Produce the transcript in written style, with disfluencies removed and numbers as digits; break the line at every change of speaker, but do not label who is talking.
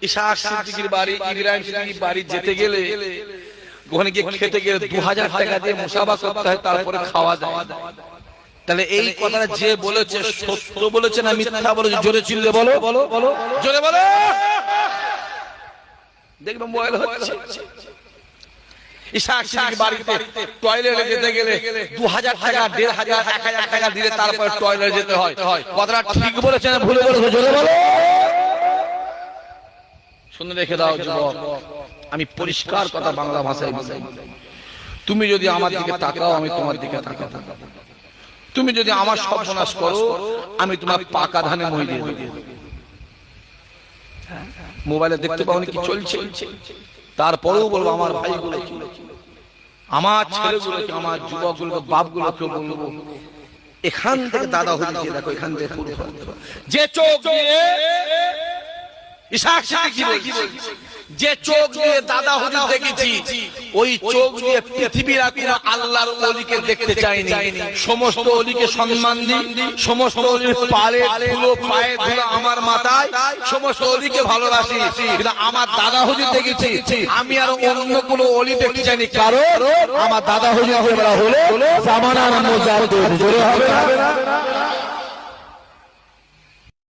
ইসহাক সিদ্দিকীর বাড়ি, ইব্রাহিম সিদ্দিকীর বাড়ি যেতে গেলে ওখানে গিয়ে খেতে গেলে 2000 টাকা দিয়ে মুসাফা করতে হয়, তারপরে খাওয়া যায়। তাহলে এই কথাটা যে বলেছে সত্য বলেছে না মিথ্যা বলেছে? জোরে চিল্লে বলো, জোরে বলো। দেখবে মোবাইল হচ্ছে। ইসহাক সিদ্দিকীর বাড়িতে টয়লেটে যেতে গেলে 2000 টাকা, 1500, 1000 টাকা দিলে তারপর টয়লেটে যেতে হয়। কথাটা ঠিক বলেছে না ভুল বলেছে? জোরে বলো। শুনে রেখে দাও যুবক, আমি পরিষ্কার কথা বাংলা ভাষায় বলি। তুমি যদি আমার দিকে তাকাও, আমি তোমার দিকে তাকাবো। তুমি যদি আমার সর্বনাশ করো, আমি তোমার পাকা ধানে মই দিয়ে দেব। মোবাইলে দেখতে পাওনি কি চলছে? তারপরেও বলবো আমার ভাইগুলো, আমার ছেলেগুলোকে, আমার যুবকগুলোকে, বাপগুলোকে বলবো, এখান থেকে দাদা হয়েছে, দেখো এখান থেকে যে চোখ দিয়ে ইসহাক সিদ্দিকী বলছে, যে চোখ দিয়ে দাদা হুজুর দেখেছি, ওই চোখ দিয়ে পৃথিবীর কোনো আল্লাহর ওলিকে দেখতে চাইনি। সমস্ত ওলিকে সম্মান দিই, সমস্ত ওলির পায়ে ধুলো, পায়ে ধুলো আমার মাথায়, সমস্ত ওলিকে ভালোবাসি। কিন্তু আমার দাদা হুজুর দেখেছি, আমি আর অন্য কোনো ওলি দেখতে চাইনি, কারণ আমার দাদা হুজুর হলো জামানার মুজাহিদ। জোরে হবে না?